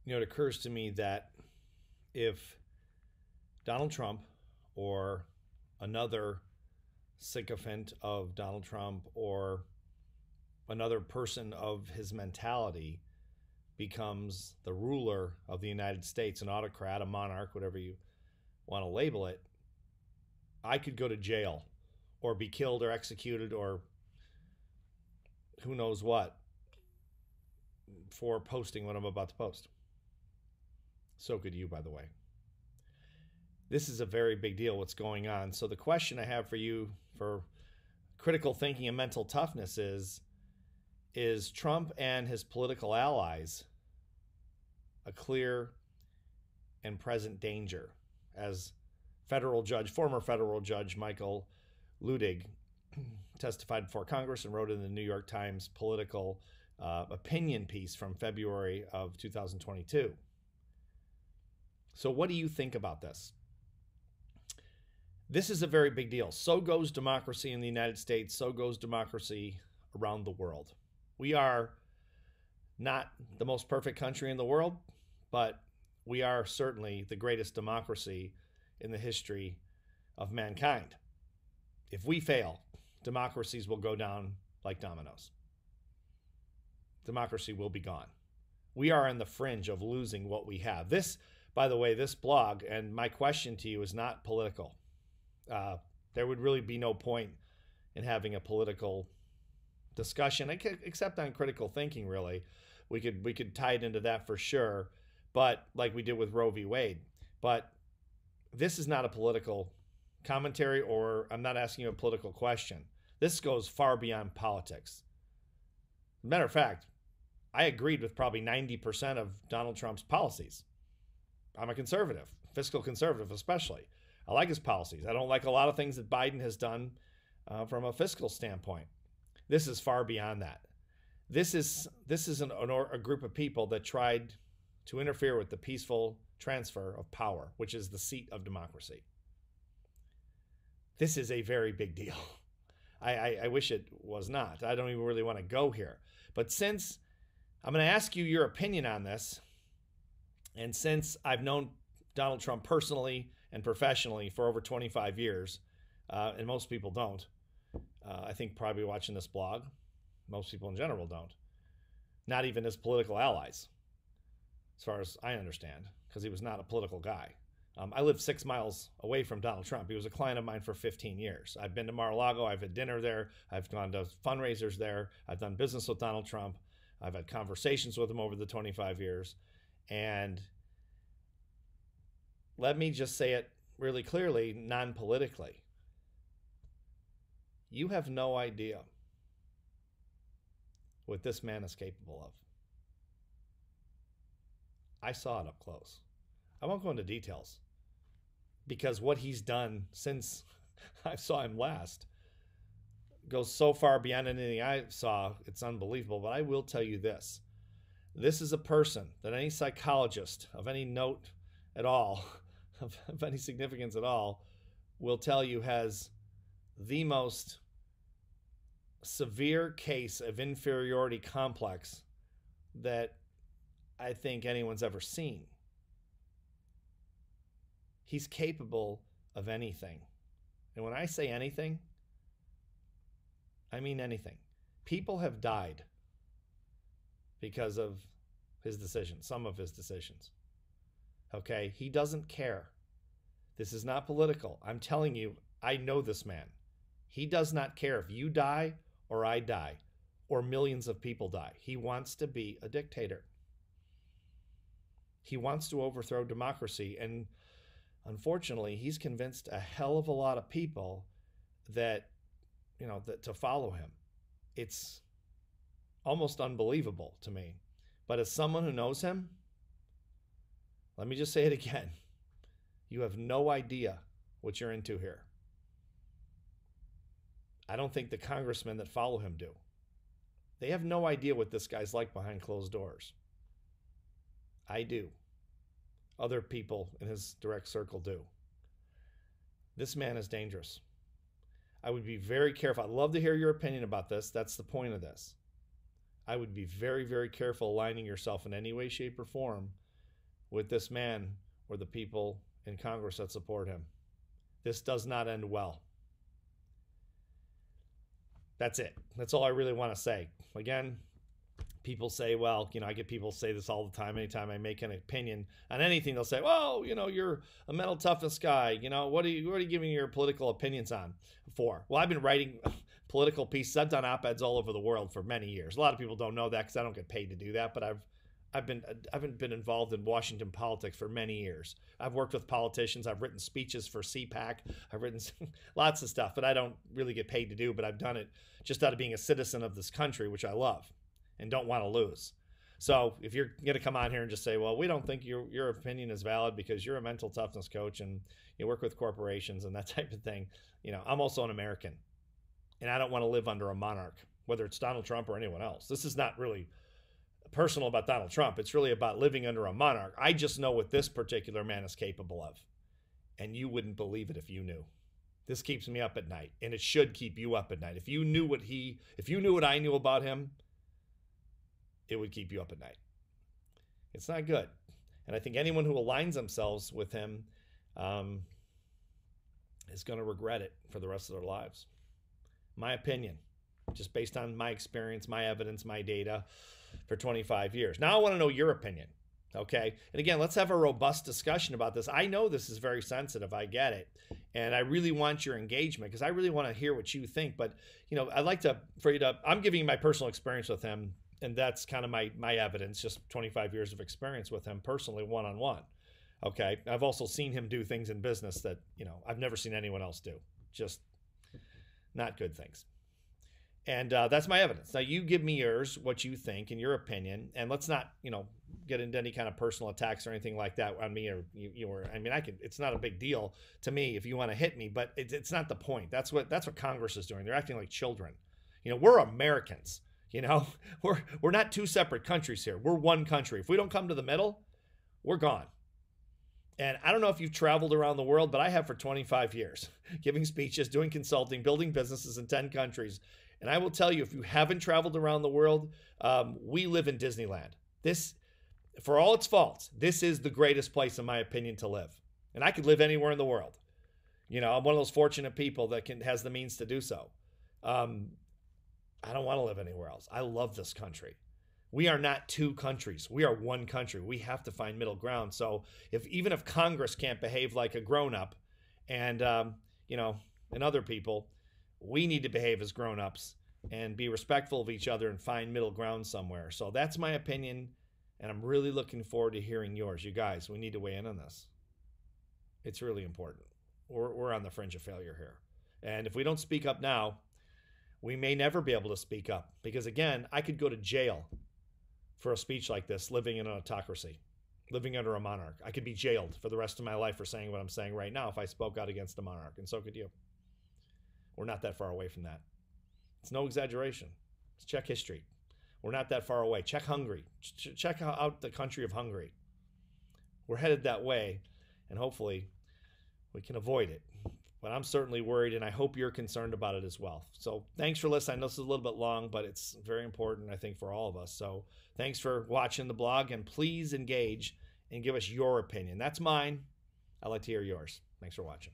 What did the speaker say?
It occurs to me that if Donald Trump or another sycophant of Donald Trump or another person of his mentality becomes the ruler of the United States, an autocrat, a monarch, whatever you want to label it, I could go to jail or be killed or executed or who knows what for posting what I'm about to post. So could you, by the way. This is a very big deal, what's going on. So the question I have for you for critical thinking and mental toughness is Trump and his political allies a clear and present danger? As former federal judge Michael Luttig testified before Congress and wrote in the New York Times political opinion piece from February of 2022. So what do you think about this? This is a very big deal. So goes democracy in the United States. So goes democracy around the world. We are not the most perfect country in the world, but we are certainly the greatest democracy in the history of mankind. If we fail, democracies will go down like dominoes. Democracy will be gone. We are on the fringe of losing what we have. This, by the way, this blog, and my question to you is not political. There would really be no point in having a political discussion, except on critical thinking, really. We could tie it into that for sure, but like we did with Roe v. Wade. But this is not a political commentary, or I'm not asking you a political question. This goes far beyond politics. Matter of fact, I agreed with probably 90% of Donald Trump's policies. I'm a conservative, fiscal conservative especially. I like his policies. I don't like a lot of things that Biden has done from a fiscal standpoint. This is far beyond that. This is a group of people that tried to interfere with the peaceful transfer of power, which is the seat of democracy. This is a very big deal. I wish it was not. I don't even really want to go here. But since I'm going to ask you your opinion on this, and since I've known Donald Trump personally and professionally for over 25 years, and most people don't, I think probably watching this blog, most people in general don't. Not even his political allies, as far as I understand, because he was not a political guy. I lived 6 miles away from Donald Trump. He was a client of mine for 15 years. I've been to Mar-a-Lago. I've had dinner there. I've gone to fundraisers there. I've done business with Donald Trump. I've had conversations with him over the 25 years. And let me just say it really clearly, non-politically. You have no idea what this man is capable of. I saw it up close. I won't go into details because what he's done since I saw him last goes so far beyond anything I saw. It's unbelievable. But I will tell you this. This is a person that any psychologist of any note at all, of any significance at all, will tell you has the most severe case of inferiority complex that I think anyone's ever seen. He's capable of anything. And when I say anything, I mean anything. People have died because of his decisions, some of his decisions. Okay? He doesn't care. This is not political. I'm telling you, I know this man. He does not care if you die or I die or millions of people die. He wants to be a dictator. He wants to overthrow democracy. And unfortunately, he's convinced a hell of a lot of people that, that to follow him. It's almost unbelievable to me. But as someone who knows him, let me just say it again. You have no idea what you're into here. I don't think the congressmen that follow him do. They have no idea what this guy's like behind closed doors. I do. Other people in his direct circle do. This man is dangerous. I would be very careful. I'd love to hear your opinion about this. That's the point of this. I would be very, very careful aligning yourself in any way, shape, or form with this man or the people in Congress that support him. This does not end well. That's it. That's all I really want to say. Again, people say, well, I get people say this all the time. Anytime I make an opinion on anything, they'll say, well, you're a mental toughness guy. What are you giving your political opinions on for? Well, I've been writing political pieces. I've done op-eds all over the world for many years. A lot of people don't know that because I don't get paid to do that, but I've been involved in Washington politics for many years. I've worked with politicians. I've written speeches for CPAC. I've written lots of stuff, but I don't really get paid to do, but I've done it just out of being a citizen of this country, which I love and don't want to lose. So if you're going to come on here and just say, well, we don't think your opinion is valid because you're a mental toughness coach and you work with corporations and that type of thing, I'm also an American and I don't want to live under a monarch, whether it's Donald Trump or anyone else. This is not really personal about Donald Trump. It's really about living under a monarch. I just know what this particular man is capable of. And you wouldn't believe it if you knew. This keeps me up at night, and it should keep you up at night. If you knew what I knew about him, it would keep you up at night. It's not good. And I think anyone who aligns themselves with him is going to regret it for the rest of their lives. My opinion, just based on my experience, my evidence, my data for 25 years. Now I want to know your opinion, okay? And again, let's have a robust discussion about this. I know this is very sensitive. I get it. And I really want your engagement because I really want to hear what you think. But, I'd like I'm giving you my personal experience with him. And that's kind of my evidence, just 25 years of experience with him personally, one-on-one. Okay. I've also seen him do things in business that, I've never seen anyone else do. Just not good things. And that's my evidence. Now you give me yours, what you think and your opinion, and let's not, get into any kind of personal attacks or anything like that on me or it's not a big deal to me if you want to hit me, but it's not the point. That's what Congress is doing. They're acting like children. We're Americans. We're not two separate countries here. We're one country. If we don't come to the middle, we're gone. And I don't know if you've traveled around the world, but I have for 25 years, giving speeches, doing consulting, building businesses in 10 countries. And I will tell you, if you haven't traveled around the world, we live in Disneyland. This, for all its faults, this is the greatest place, in my opinion, to live. And I could live anywhere in the world. I'm one of those fortunate people that has the means to do so. I don't want to live anywhere else. I love this country. We are not two countries. We are one country. We have to find middle ground. So even if Congress can't behave like a grown-up and, and other people, we need to behave as grown-ups and be respectful of each other and find middle ground somewhere. So that's my opinion, and I'm really looking forward to hearing yours. You guys, we need to weigh in on this. It's really important. We're on the fringe of failure here. And if we don't speak up now, we may never be able to speak up because, again, I could go to jail for a speech like this, living in an autocracy, living under a monarch. I could be jailed for the rest of my life for saying what I'm saying right now if I spoke out against a monarch, and so could you. We're not that far away from that. It's no exaggeration. Let's check history. We're not that far away. Check Hungary. Check out the country of Hungary. We're headed that way, and hopefully we can avoid it. But I'm certainly worried, and I hope you're concerned about it as well. So thanks for listening. I know this is a little bit long, but it's very important, I think, for all of us. So thanks for watching the blog, and please engage and give us your opinion. That's mine. I'd like to hear yours. Thanks for watching.